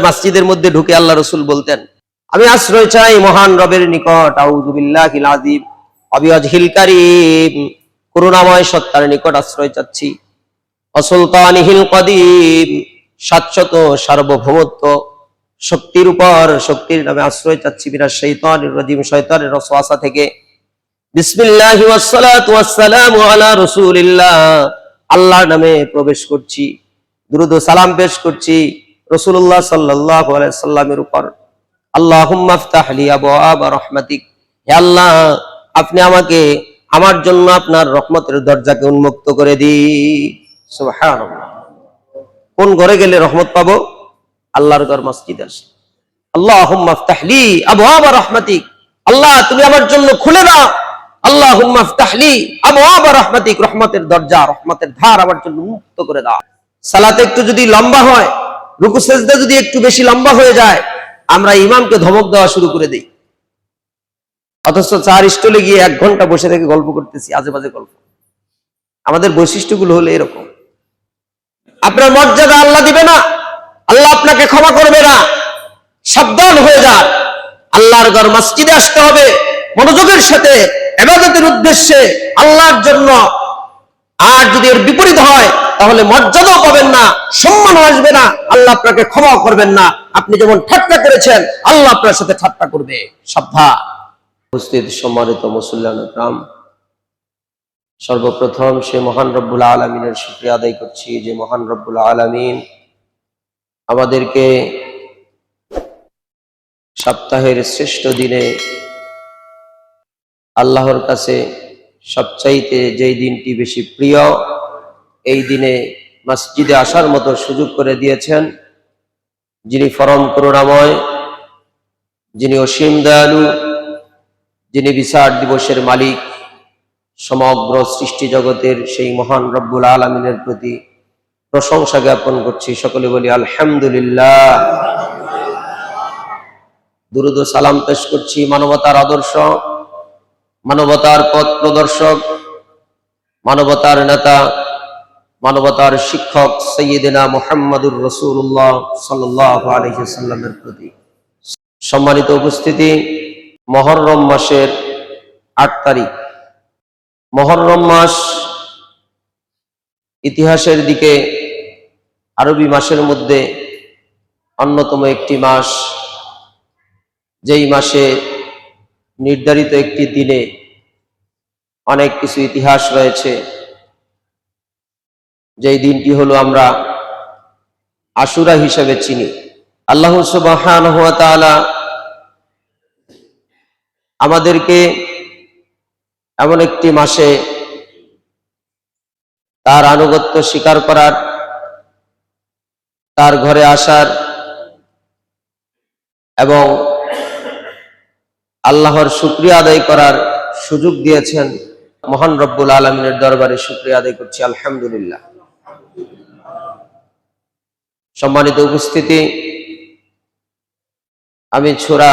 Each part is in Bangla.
মসজিদের মধ্যে ঢুকে আল্লাহ রাসূল বলতেন, আমি আশ্রয় চাই মহান রবের নিকট, আউযু বিল্লাহিল আযীম ওয়াবিওয়াজহিল কারীম, করুণাময় সত্তার নিকট আশ্রয় চাচ্ছি, অসুলতানিহিল কদীম, শাশ্বত সার্বভৌমত্ব শক্তির উপর, শক্তির নামে আশ্রয় চাচ্ছি, মিনাশ শাইতানির রাজীম, শয়তানের ওয়াসওয়াসা থেকে। বিসমিল্লাহি ওয়াসসালাতু ওয়াসসালামু আলা রাসূলিল্লাহ, আল্লাহর নামে প্রবেশ করছি, দুরূদ ও সালাম পেশ করছি রাসূলুল্লাহ সাল্লাল্লাহু আলাইহি সাল্লামের উপর। আল্লাহুম্মা ইফতাহ লি আবওয়াব রাহমাতিক, হে আল্লাহ আপনি আমাকে আমার জন্য আপনার রহমতের দরজাকে উন্মুক্ত করে দিন। সুবহানাল্লাহ। কোন ঘরে গেলে রহমত পাবো? আল্লাহর ঘর মসজিদ আছে। আল্লাহুম্মা ইফতাহ লি আবওয়াব রাহমাতিক, আল্লাহ তুমি আমার জন্য খুলে দাও। আল্লাহুম্মা ইফতাহ লি আবওয়াব রাহমাতিক, রহমতের দরজা, রহমতের ধার আমার জন্য উন্মুক্ত করে দাও। সালাতে একটু যদি লম্বা হয়, রুকু সেজদা যদি একটু বেশি লম্বা হয়ে যায়, আমরা ইমামকে ধমক দেওয়া শুরু করে দেই, অথচ চার স্টলে গিয়ে 1 ঘন্টা বসে থেকে গল্প করতেছি, আজে বাজে গল্প। আমাদের বৈশিষ্ট্যগুলো হলো এরকম। আপনার মর্যাদা আল্লাহ দিবে না, আল্লাহ আপনাকে ক্ষমা করবে না। সাবধান হয়ে যান, আল্লাহর ঘর মসজিদে আসতে হবে মনোযোগের সাথে, ইবাদতের উদ্দেশ্যে, আল্লাহর জন্য। আর যদি এর বিপরীত হয় তাহলে মর্যাদাও পাবেন না, সম্মান আসবে না, আল্লাহ আপনাকে ক্ষমা করবেন না। আপনি যেমন ঠাট্টা করেছেন, আল্লাহ আপনার সাথে ঠাট্টা করবে। সাবধান। উপস্থিত সম্মানিত মুসল্লিয়ান ইকরাম, সর্বপ্রথম সে মহান রব্বুল আলামিনের শুকরিয়া আদায় করছি, যে মহান রব্বুল আলামিন আমাদেরকে সপ্তাহের শ্রেষ্ঠ দিনে আল্লাহর কাছে সবচাইতে যেই দিনটি বেশি প্রিয়, এই দিনে মসজিদে আসার মতো সুযোগ করে দিয়েছেন, যিনি পরম করুণাময়, যিনি অসীম দয়ালু, যিনি বিচার দিবসের মালিক, সমগ্র সৃষ্টি জগতের সেই মহান রব্বুল আলামিনের প্রতি প্রশংসা জ্ঞাপন করছি। সকলে বলি আলহামদুলিল্লাহ। দুরূদ ও সালাম পেশ করছি মানবতার আদর্শ, মানবতার পথ প্রদর্শক, মানবতার নেতা, মানবতার শিক্ষক সাইয়্যিদিনা মুহাম্মাদুর রাসূলুল্লাহ সাল্লাল্লাহু আলাইহি ওয়াসাল্লামের প্রতি। সম্মানিত উপস্থিতি, মুহররম মাসের 8 তারিখ। মুহররম মাস ইতিহাসের দিকে আরবি মাসের মধ্যে অন্যতম একটি মাস, যেই মাসে নির্ধারিত একটি দিনে অনেক কিছু ইতিহাস রয়েছে। যেই দিনটি হলো আমরা আশুরা হিসেবে চিনি। আল্লাহ সুবহানাহু ওয়া তাআলা আমাদেরকে এমন একটি মাসে তার আনুগত্য স্বীকার করার, তার ঘরে আসার এবং আল্লাহর শুকরিয়া আদায় করার সুযোগ দিয়েছেন। মহান রব্বুল আলামিনের দরবারে শুকরিয়া আদায় করছি, আলহামদুলিল্লাহ। সম্মানিত উপস্থিতি, আমি সূরা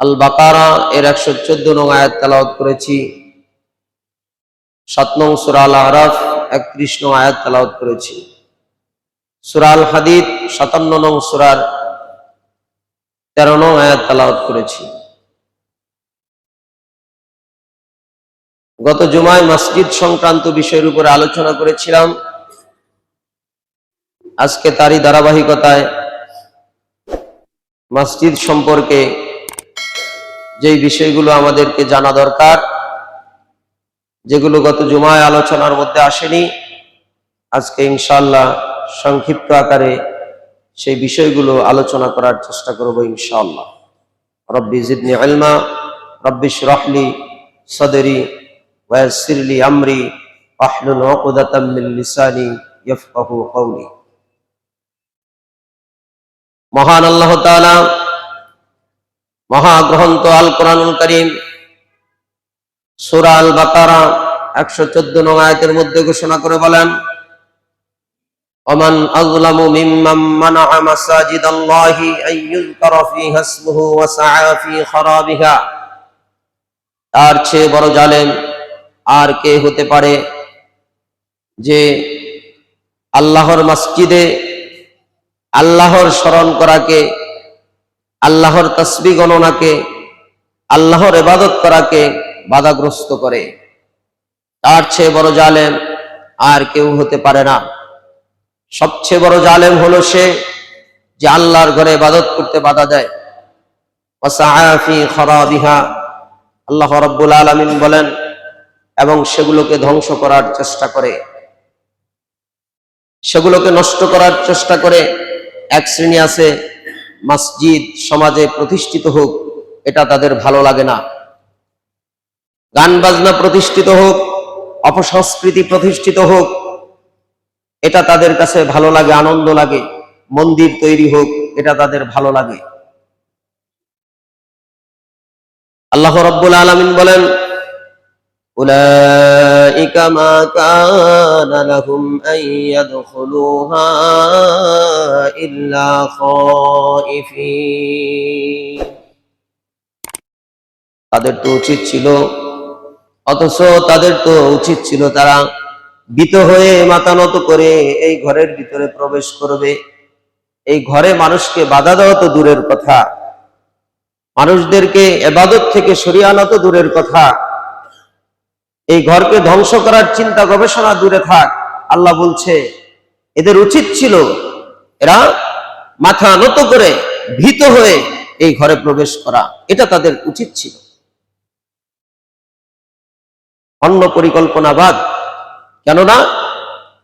আল বাকারা এর 114 নং আয়াত তেলাওয়াত করেছি, 7 নং সূরা আল আরাফ 31 নং আয়াত তেলাওয়াত করেছি, সূরা আল হাদিদ 57 নং সূরার 13 নং আয়াত তেলাওয়াত করেছি। গত জুমায় মসজিদ সংক্রান্ত বিষয়ের উপরে আলোচনা করেছিলাম। আজকে তারই ধারাবাহিকতায় মসজিদ সম্পর্কে যেই বিষয়গুলো আমাদেরকে জানা দরকার, যেগুলো গত জুমায় আলোচনার মধ্যে আসেনি, আজকে ইনশাআল্লাহ সংক্ষিপ্ত আকারে সেই বিষয়গুলো আলোচনা করার চেষ্টা করব ইনশাআল্লাহ। রব্বি জিদনি ইলমা, রব্বি ইশরাহ লি সাদরি ওয়া ইয়াসসির লি আমরি ওয়াহলুল উকদাতাম মিন লিসানি ইয়াফকাহু কওলি। মহান আল্লাহ তাআলা মহাগ্রন্থ আল কোরআনুল কারীম সূরা আল বাকারা 114 নং আয়াতের মধ্যে ঘোষণা করে বলেন, ওমান আযলামু মিম্মান মানাআ মাসাজিদাল্লাহি আন ইউযকারা ফীহা ইসমুহু ওয়া সাআ ফী খারাবিহা। তার চেয়ে বড় জালেম আর কে হতে পারে যে আল্লাহর মসজিদে আল্লাহর স্মরণ করাকে, আল্লাহর তাসবিহ গণনাকে, আল্লাহর ইবাদত করাকে বাধাগ্রস্ত করে। তার চেয়ে বড় জালেম আর কেউ হতে পারে না। সবচেয়ে বড় জালেম হলো সে যে আল্লাহর ঘরে ইবাদত করতে বাধা দেয়। ওয়াসাআ ফি খারাবিহা, আল্লাহ রাব্বুল আলামিন বলেন, এবং সেগুলোকে ধ্বংস করার চেষ্টা করে, সেগুলোকে নষ্ট করার চেষ্টা করে। এক শ্রেণী আছে, মসজিদ সমাজে প্রতিষ্ঠিত হোক এটা তাদের ভালো লাগে না, গান বাজনা প্রতিষ্ঠিত হোক, অপসংস্কৃতি প্রতিষ্ঠিত হোক এটা তাদের কাছে ভালো লাগে, আনন্দ লাগে। মন্দির তৈরি হোক এটা তাদের ভালো লাগে। আল্লাহ রাব্বুল আলামিন বলেন, উলাইকা মা কানা লাহুম আন ইয়াদখুলুহা ইল্লা খাইফিন। তাদের তো উচিত ছিল, অথচ তাদের তো উচিত ছিল তারা ভীত হয়ে মাথা নত করে এই ঘরের ভিতরে প্রবেশ করবে। এই ঘরে মানুষকে বাধা দেওয়া তো দূরের কথা, মানুষদেরকে ইবাদত থেকে সরিয়ে আনা তো দূরের কথা, এই ঘরকে ধ্বংস করার চিন্তা গবেষণা দূরে থাক। আল্লাহ বলছে এদের উচিত ছিল এরা মাথা নত করে ভীত হয়ে এই ঘরে প্রবেশ করা, এটা তাদের উচিত ছিল। অন্য পরিকল্পনা বাদ। কেননা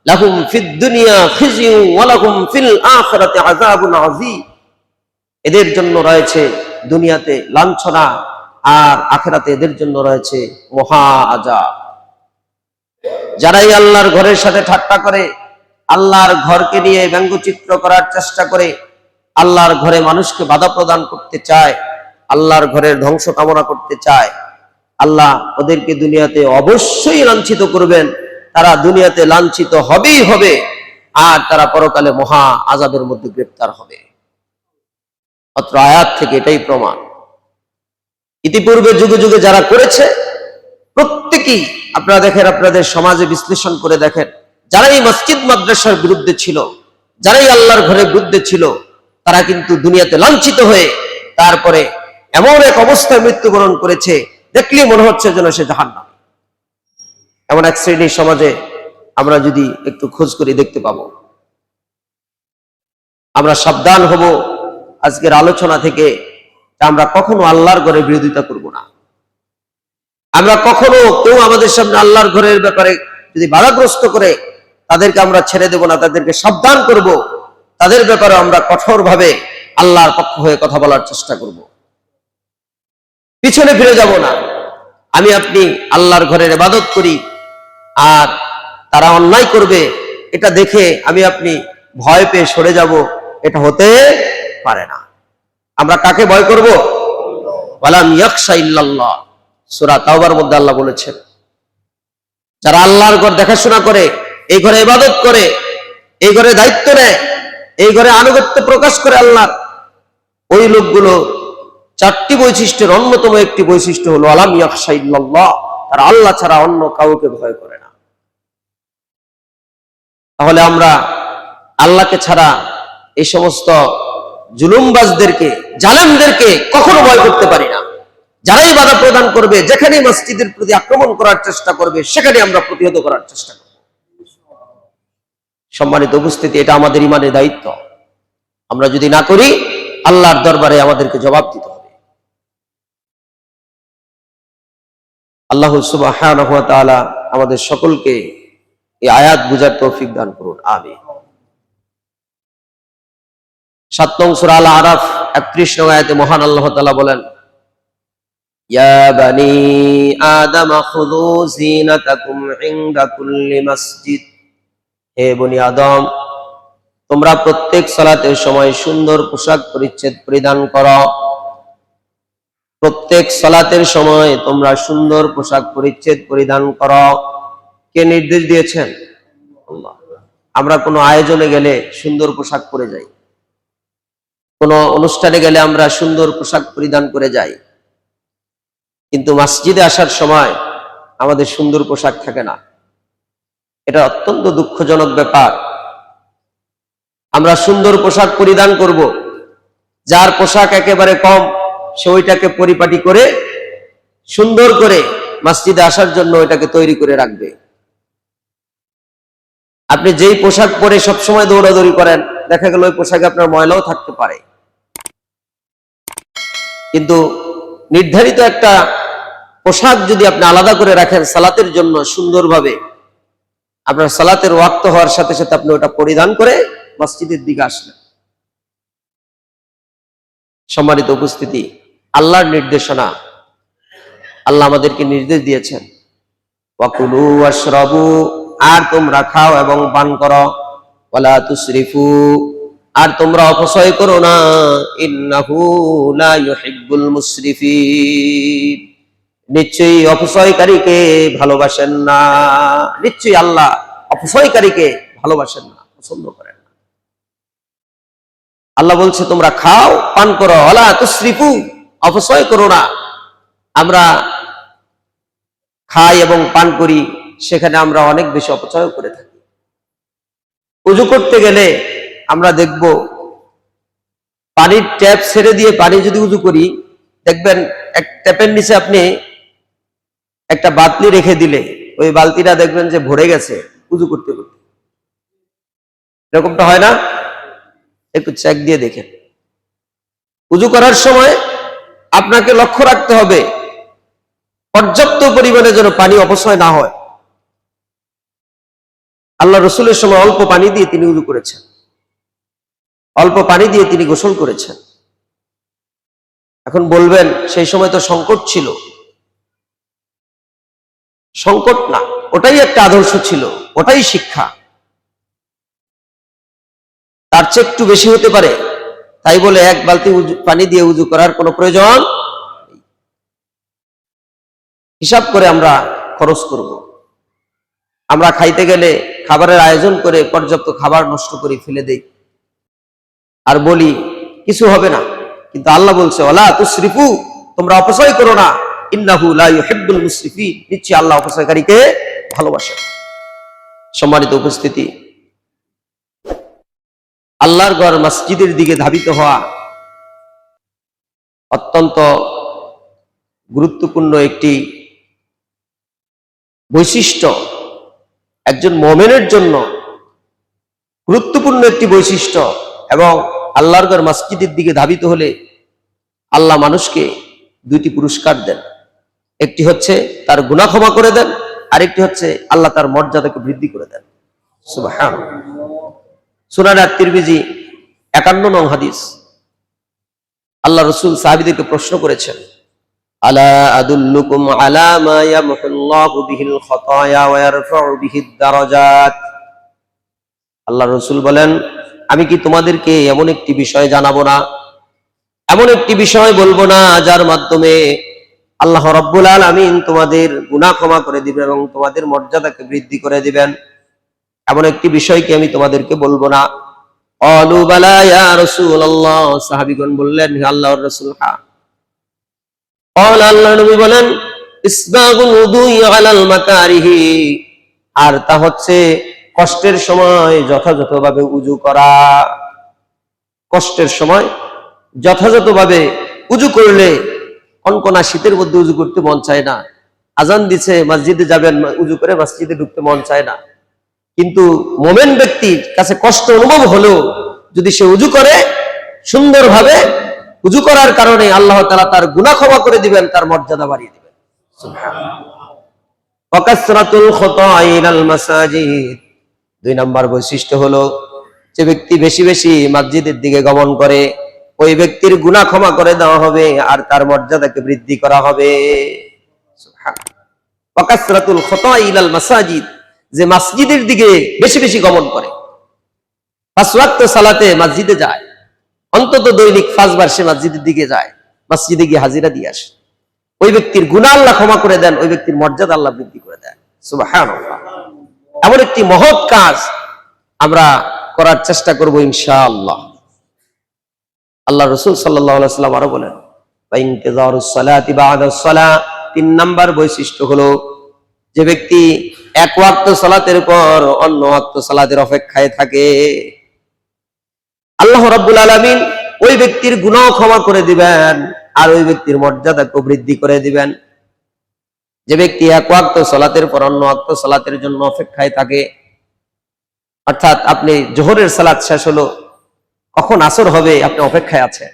লাহুম ফিদ দুনিয়া খিজিউ ওয়া লাহুম ফিল আখিরাতি আযাবুন আযীম, এদের জন্য রয়েছে দুনিয়াতে লাঞ্ছনা আর আখিরাতে এদের জন্য রয়েছে মহা আযাব। যারাই আল্লাহর ঘরের সাথে ঠাট্টা করে, আল্লাহর ঘরকে নিয়ে ব্যঙ্গচিত্র করার চেষ্টা করে, আল্লাহর ঘরে মানুষকে বাধা প্রদান করতে চায়, আল্লাহর ঘরের ধ্বংস কামনা করতে চায়, আল্লাহ ওদেরকে দুনিয়াতে অবশ্যই লাঞ্ছিত করবেন। তারা দুনিয়াতে লাঞ্ছিত হবেই হবে, আর তারা পরকালে মহা আযাবের মধ্যে গ্রেফতার হবে। অত্র আয়াত থেকে এটাই প্রমাণ। ইতিপূর্বে যুগে যুগে যারা করেছে প্রত্যেকেই, আপনারা দেখেন, আপনাদের সমাজে বিশ্লেষণ করে দেখেন, যারাই মসজিদ মাদ্রাসার বিরুদ্ধে ছিল, যারাই আল্লাহর ঘরের বিরুদ্ধে ছিল, তারা কিন্তু দুনিয়াতে লাঞ্ছিত হয়ে তারপরে এমন এক অবস্থায় মৃত্যুবরণ করেছে দেখলেই মনে হচ্ছে যেন সে জাহান্নামী। এমন এক শ্রেণীর সমাজে আমরা যদি একটু খোঁজ করি দেখতে পাবো। আমরা সাবধান হব আজকের আলোচনা থেকে, আমরা কখনো আল্লাহর ঘরের বিরোধিতা করব না। আমরা কখনো কেউ আমাদের সামনে আল্লাহর ঘরের ব্যাপারে যদি বাধাগ্রস্ত করে তাদেরকে আমরা ছেড়ে দেব না, তাদেরকে সাবধান করব, তাদের ব্যাপারে আমরা কঠোরভাবে আল্লাহর পক্ষ হয়ে কথা বলার চেষ্টা করব, পিছনে ফিরে যাব না। আমি আপনি আল্লাহর ঘরের ইবাদত করি আর তারা অন্যায় করবে এটা দেখে আমি আপনি ভয় পেয়ে সরে যাব, এটা হতে পারে না। আমরা কাকে ভয় করব? ওয়ালাম ইয়াখশা ইল্লাল্লাহ, সূরা তাওবার মধ্যে আল্লাহ বলেছেন, যারা আল্লাহর ঘর দেখাশোনা করে, এই ঘরে ইবাদত করে, এই ঘরে দায়িত্ব নেয়, এই ঘরে আনুগত্য প্রকাশ করে আল্লাহর, ওই লোকগুলো চারটি বৈশিষ্ট্যের অন্যতম একটি বৈশিষ্ট্য হলো আলাম ইয়াখশা ইল্লাল্লাহ, তারা আল্লাহ ছাড়া অন্য কাউকে ভয় করে না। তাহলে আমরা আল্লাহকে ছাড়া এই সমস্ত জুলুমবাজদেরকে, জালেমদেরকে কখনো ভয় করতে পারি না। যারাই বাধা প্রদান করবে, যেখানে মসজিদের প্রতি আক্রমণ করার চেষ্টা করবে, সেখানে আমরা প্রতিহত করার চেষ্টা করব। সম্মানিত উপস্থিতি, এটা আমাদের ইমানের দায়িত্ব। আমরা যদি না করি, আল্লাহর দরবারে আমাদেরকে জবাব দিতে হবে। আল্লাহ সুবহানাহু ওয়া তাআলা আমাদের সকলকে এই আয়াত বুঝার তৌফিক দান করুন, আমিন। 7 নং সূরা আল আরাফ 31 নং আয়াতে মহান আল্লাহ তাআলা বলেন, ইয়া বানি আদম খুযু যিনাতাকুম ইনদা কুল্লি মসজিদ, হে বনি আদম, তোমরা প্রত্যেক সালাতের সময় সুন্দর পোশাক পরিচ্ছদ পরিধান করো। প্রত্যেক সালাতের সময় তোমরা সুন্দর পোশাক পরিচ্ছদ পরিধান করো। কে নির্দেশ দিয়েছেন? আল্লাহ। আমরা কোনো আয়োজনে গেলে সুন্দর পোশাক পরে যাই, কোনো অনুষ্ঠানে গেলে আমরা সুন্দর পোশাক পরিধান করে যাই, কিন্তু মসজিদে আসার সময় আমাদের সুন্দর পোশাক থাকে না। এটা অত্যন্ত দুঃখজনক ব্যাপার। আমরা সুন্দর পোশাক পরিধান করব, যার পোশাক একেবারে কম সে ওইটাকে পরিপাটি করে সুন্দর করে মসজিদে আসার জন্য ওইটাকে তৈরি করে রাখবে। আপনি যেই পোশাক পরে সবসময় দৌড়াদৌড়ি করেন, দেখা গেল ওই পোশাকে আপনার ময়লাও থাকতে পারে, কিন্তু নির্ধারিত একটা পোশাক যদি আপনি আলাদা করে রাখেন সালাতের জন্য সুন্দরভাবে, আপনার সালাতের ওয়াক্ত হওয়ার সাথে সাথে আপনি ওটা পরিধান করে মসজিদের দিকে আসলেন। সম্মানিত উপস্থিতি, আল্লাহর নির্দেশনা, আল্লাহ আমাদেরকে নির্দেশ দিয়েছেন ওয়াকুলু ওয়াশরাবু, আর তোমরা খাও এবং পান করো, ওয়ালা তুসরিফু, আর তোমরা অপচয় করো না, ইন্নাহু লা ইউহিব্বুল মুসরিফিন, নিশ্চয়ই অপচয়কারীকে ভালোবাসেন না। নিশ্চয়ই আল্লাহ অপচয়কারীকে ভালোবাসেন না, পছন্দ করেন না। আল্লাহ বলছে তোমরা খাও পান করো, ওয়ালা তুসরিফু, অপচয় করো না। আমরা খাই এবং পান করি, সেখানে আমরা অনেক বেশি অপচয় করে থাকি। উযু করতে গেলে আমরা দেখব পানির ট্যাপ ছেড়ে দিয়ে পানি যদি উযু করি, দেখবেন এক ট্যাপের নিচে আপনি একটা বালতি রেখে দিলে ওই বালতিটা দেখবেন যে ভরে গেছে উযু করতে করতে। এরকমটা হয় না? একটু চেক দিয়ে দেখেন। উযু করার সময় আপনাকে লক্ষ্য রাখতে হবে পর্যাপ্ত পরিমাণে যেন পানি অপচয় না হয়। আল্লাহ রসুলের সময় অল্প পানি দিয়ে তিনি উযু করেছেন, অল্প পানি দিয়ে তিনি গোসল করেছেন। এখন বলবেন সেই সময় তো সংকট ছিল। সংকট না, ওটাই একটা আদর্শ ছিল, ওটাই শিক্ষা। তার চেয়ে একটু বেশি হতে পারে, তাই বলে এক বালতি পানি দিয়ে উযু করার কোনো প্রয়োজন নেই। হিসাব করে আমরা খরচ করব। আমরা খাইতে গেলে খাবারের আয়োজন করে পর্যাপ্ত খাবার নষ্ট করে ফেলে দেই আর বলি কিছু হবে না, কিন্তু আল্লাহ বলছে ওয়ালা তুসরিফু, তোমরা অপচয় করো না, ইন্নাহু লা ইউহিব্বুল মুসরিফিন, নিশ্চয়ই আল্লাহ অপচয়কারীকে ভালোবাসেন। সম্মানিত উপস্থিতি, আল্লাহর ঘর মসজিদের দিকে ধাবিত হওয়া অত্যন্ত গুরুত্বপূর্ণ একটি বৈশিষ্ট্য, একজন মুমিনের জন্য গুরুত্বপূর্ণ একটি বৈশিষ্ট্য। এবং আল্লাহর ঘর মসজিদের দিকে ধাবিত হলে আল্লাহ মানুষকে দুইটি পুরস্কার দেন। একটি হচ্ছে তার গুনাহ ক্ষমা করে দেন, আরেকটি হচ্ছে আল্লাহ তার মর্যাদাকে বৃদ্ধি করে দেন। সুবহানাল্লাহ। সুনান আত-তিরমিজি 51 নং হাদিস। আল্লাহ রাসূল সাহাবীদেরকে প্রশ্ন করেছেন, আলা আদুল্লুকুম আলা মা ইয়ামহুল্লাহু বিহিল খাতায়া ওয়া ইয়ারফাউ বিহিদ দারাজাত। আল্লাহ রাসূল বলেন, আমি কি তোমাদেরকে এমন একটি বিষয় জানাবো না, এমন একটি বিষয় বলবো না যার মাধ্যমে আল্লাহ রাব্বুল আলামিন তোমাদের গুনাহ ক্ষমা করে দিবেন এবং তোমাদের মর্যাদাকে বৃদ্ধি করে দিবেন? এমন একটি বিষয় কি আমি তোমাদেরকে বলবো না? ক্বালু বালা ইয়া রাসূলুল্লাহ, সাহাবীগণ বললেন, হে আল্লাহর রাসূল, হ্যাঁ। ক্বাল, আল্লাহর নবী বলেন, ইসবাগুল উযুই আলাল মাকারিহি, আর তা হচ্ছে কষ্টের সময় যথাযথভাবে উযু করা। কষ্টের সময় যথাযথভাবে উযু করলে, কনকনা শীতের মধ্যে উযু করতে মন চায় না, আজান দিছে মসজিদে যাবেন, উযু করে মসজিদে ঢুকতে মন চায় না, কিন্তু মুমিন ব্যক্তির কাছে কষ্ট অনুভব হলেও যদি সে উযু করে সুন্দরভাবে, উযু করার কারণে আল্লাহ তাআলা তার গুনাহ ক্ষমা করে দিবেন, তার মর্যাদা বাড়িয়ে দিবেন। সুবহানাল্লাহ। ওয়া কাসরাতুল খুতাই ইলাল মাসাজিদ, 2 নম্বর বৈশিষ্ট্য হলো যে ব্যক্তি বেশি বেশি মসজিদের দিকে গমন করে ওই ব্যক্তির গুনাহ ক্ষমা করে দেওয়া হবে আর তার মর্যাদাকে বৃদ্ধি করা হবে। সুবহানাল্লাহ। ওয়া কাসরাতুল খুতাই ইলাল মাসাজিদ, যে মসজিদের দিকে বেশি বেশি গমন করে, 5 ওয়াক্ত সালাতে মসজিদে যায়, অন্তত দৈনিক 5 বার সে মসজিদের দিকে যায়, মসজিদে গিয়ে হাজিরা দিয়ে আসে, ওই ব্যক্তির গুনাহ আল্লাহ ক্ষমা করে দেন, ওই ব্যক্তির মর্যাদা আল্লাহ বৃদ্ধি করে দেন। সুবহানাল্লাহ। এমন একটি মহৎ কাজ আমরা করার চেষ্টা করব ইনশাআল্লাহ। আল্লাহ রাসূল সাল্লাল্লাহু আলাইহি ওয়াসাল্লাম আরো বলেন, ওয়া ইনতিযারুস সালাতি বা'দাস সালাহ, 3 নাম্বার বৈশিষ্ট্য হলো যে ব্যক্তি 1 ওয়াক্ত সালাতের পর অন্য ওয়াক্ত সালাতের অপেক্ষায় থাকে। আল্লাহ রাব্বুল আলামিন ওই ব্যক্তির গুনাহ ক্ষমা করে দিবেন আর ওই ব্যক্তির মর্যাদাকে বৃদ্ধি করে দিবেন। যে ব্যক্তি এক ওয়াক্ত সালাতের পর অন্য ওয়াক্ত সালাতের জন্য অপেক্ষায় থাকে, অর্থাৎ আপনি জোহরের সালাত শেষ হলো, কখন আসর হবে আপনি অপেক্ষায় আছেন,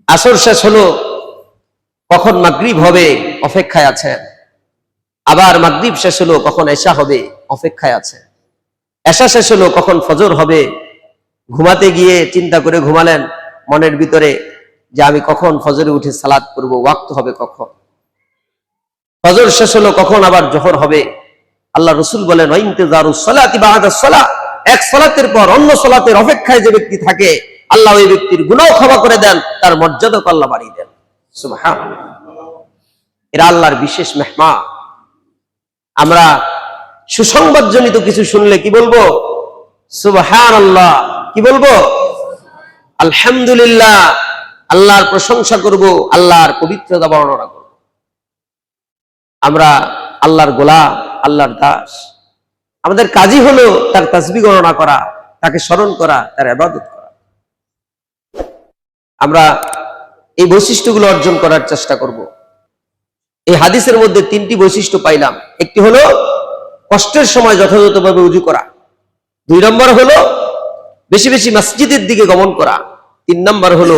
আসর শেষ হলো কখন মাগরিব হবে অপেক্ষায় আছেন, আবার মাগরিব শেষ হলো কখন এশা হবে অপেক্ষায় আছেন, এশা শেষ হলো কখন ফজর হবে, ঘুমাতে গিয়ে চিন্তা করে ঘুমালেন মনের ভিতরে যে আমি কখন ফজরে উঠে সালাত করব, ওয়াক্ত হবে কখন, ফজর শেষ হলো কখন আবার জোহর হবে। আল্লাহ রাসূল বলেন ইন্তিজারুস সালাতি বা'দাস সালাহ, এক সালাতের পর অন্য সালাতের অপেক্ষায় যে ব্যক্তি থাকে আল্লাহ ওই ব্যক্তির গুনাহ ক্ষমা করে দেন, তার মর্যাদাকে আল্লাহ বাড়িয়ে দেন। সুবহানাল্লাহ, এরা আল্লাহর বিশেষ মেহমান। আমরা সুসংবাদজনিত কিছু শুনলে কি বলবো? সুবহানাল্লাহ। কি বলবো? আলহামদুলিল্লাহ। আল্লাহর প্রশংসা করব, আল্লাহর পবিত্রতা বর্ণনা করব। আমরা আল্লাহর গোলাম, আল্লাহর দাস। আমাদের কাজই হলো তার তাসবিহ গণনা করা, তাকে স্মরণ করা, তার ইবাদত করা। আমরা এই বৈশিষ্ট্যগুলো অর্জন করার চেষ্টা করব। এই হাদিসের মধ্যে তিনটি বৈশিষ্ট্য পাইলাম। একটি হলো কষ্টের সময় যথাযথভাবে উযু করা, 2 নম্বর হলো বেশি বেশি মসজিদের দিকে গমন করা, 3 নম্বর হলো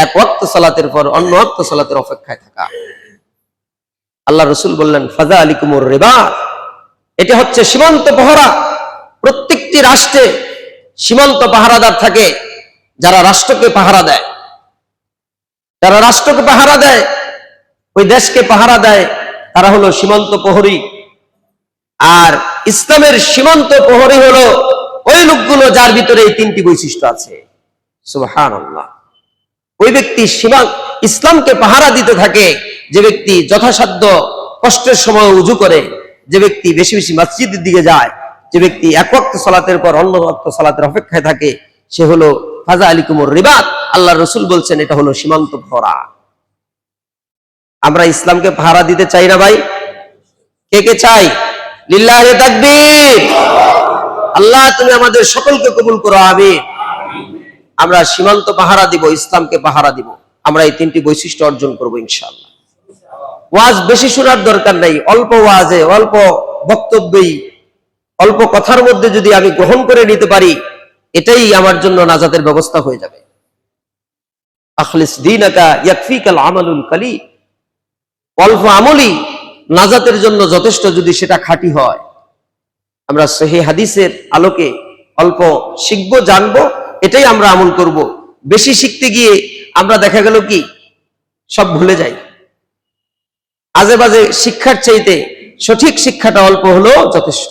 এক ওয়াক্ত সালাতের পর অন্য ওয়াক্ত সালাতের অপেক্ষায় থাকা। আল্লাহ রাসূল বললেন ফাযালিকুমুর রিবাত, এটা হচ্ছে সীমান্ত পাহারা। প্রত্যেকটি রাষ্ট্রে সীমান্ত পাহারাদার থাকে, যারা রাষ্ট্রকে পাহারা দেয়, যারা রাষ্ট্রকে পাহারা দেয়, ওই দেশকে পাহারা দেয়, তারা হলো সীমান্ত প্রহরী। আর ইসলামের সীমান্ত প্রহরী হলো ওই লোকগুলো যার ভিতরে এই তিনটি বৈশিষ্ট্য আছে। সুবহানাল্লাহ। ওই ব্যক্তি ইসলামকে পাহারা দিতে থাকে, যে ব্যক্তি যথাসাধ্য কষ্টের সময় উযু করে, যে ব্যক্তি বেশি বেশি মসজিদের দিকে যায়, যে ব্যক্তি এক ওয়াক্ত সালাতের পর অন্য ওয়াক্ত সালাতের অপেক্ষায় থাকে, সে হলো ফাযালিকুমুর রিবাত। আল্লাহ রাসূল বলছেন এটা হলো সীমান্ত প্রহরা। আমরা ইসলামকে পাহারা দিতে চাই না ভাই? কে কে চাই? লিল্লাহি তাকবীর। আল্লাহ তুমি আমাদের সকলকে কবুল করো, আমিন। আমরা সীমান্ত পাহারা দিব, ইসলামকে পাহারা দিব। আমরা এই তিনটি বৈশিষ্ট্য অর্জন করব ইনশাআল্লাহ। ওয়াজ বেশি শোনার দরকার নাই, অল্প ওয়াজে, অল্প বক্তব্যেই, অল্প কথার মধ্যে যদি আমি গ্রহণ করে নিতে পারি, এটাই আমার জন্য নাজাতের ব্যবস্থা হয়ে যাবে। আখলিস দীনাকা ইয়াকফিকাল আমালুল কালী। অল্প আমলই নাজাতের জন্য যথেষ্ট, যদি সেটা খাঁটি হয়। আমরা সহিহ হাদিসের আলোকে অল্প শিখবো, জানবো, এটাই আমরা আমল করব। বেশি শিখতে গিয়ে আমরা দেখা গেল কি সব ভুলে যাই। আজে বাজে শিক্ষার চাইতে সঠিক শিক্ষাটা অল্প হলো যথেষ্ট।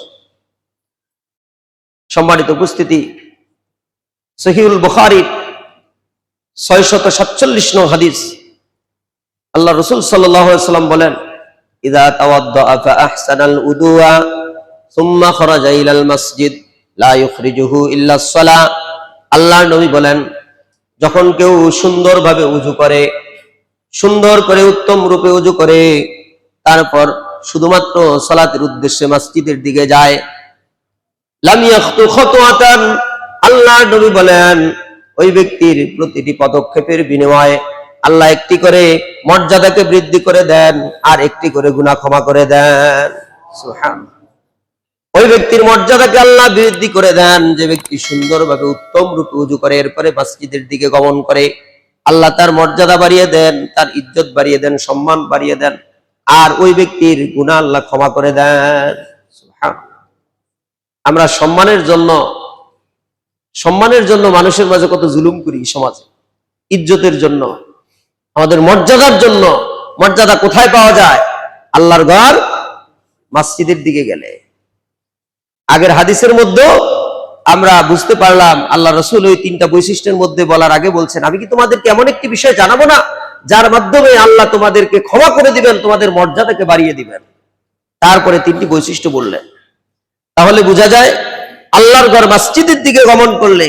সম্মানিত উপস্থিতি, সহিহুল বুখারীর 647 নং হাদিস, আল্লাহ রাসূল সাল্লাল্লাহু আলাইহি ওয়াসাল্লাম বলেন ইযা তাওয়াদ্দাআ ফাআহসানাল উদুআ সুম্মা খারাজা ইলাল মাসজিদ লা ইখরিজুহু ইল্লা আস-সালাহ। আল্লাহর নবী বলেন, যখন কেউ সুন্দরভাবে উযু করে, সুন্দর করে উত্তম রূপে উযু করে, তারপর শুধুমাত্র সালাতের উদ্দেশ্যে মসজিদের দিকে যায়, লাম ইয়াখতু খাতওয়াতান, আল্লাহর নবী বলেন ওই ব্যক্তির প্রতিটি পদক্ষেপের বিনিময়ে আল্লাহ একটি করে মর্যাদাকে বৃদ্ধি করে দেন আর একটি করে গুনাহ ক্ষমা করে দেন। সুবহানাল্লাহ। ওই ব্যক্তির মর্যাদাকে আল্লাহ বৃদ্ধি করে দেন যে ব্যক্তি সুন্দরভাবে উত্তম রূপে উযু করে এরপরে মসজিদের দিকে গমন করে। আল্লাহ তার মর্যাদা বাড়িয়ে দেন, তার ইজ্জত বাড়িয়ে দেন, সম্মান বাড়িয়ে দেন, আর ওই ব্যক্তির গুনাহ আল্লাহ ক্ষমা করে দেন। সুবহানাল্লাহ। আমরা সম্মানের জন্য মানুষের মাঝে কত জুলুম করি সমাজে, ইজ্জতের জন্য, আমাদের মর্যাদার জন্য। মর্যাদা কোথায় পাওয়া যায়? আল্লাহর ঘর মসজিদের দিকে গেলে। আগের হাদিসের মধ্যে আমরা বুঝতে পারলাম আল্লাহ রাসূল ওই তিনটা বৈশিষ্ট্যের মধ্যে বলার আগে বলছেন, আমি কি তোমাদেরকে এমন একটি বিষয় জানাবো না যার মাধ্যমে আল্লাহ তোমাদেরকে ক্ষমা করে দিবেন, তোমাদের মর্যাদাকে বাড়িয়ে দিবেন। তারপরে তিনটি বৈশিষ্ট্য বললেন। তাহলে বোঝা যায় আল্লাহর ঘর মসজিদের দিকে গমন করলে,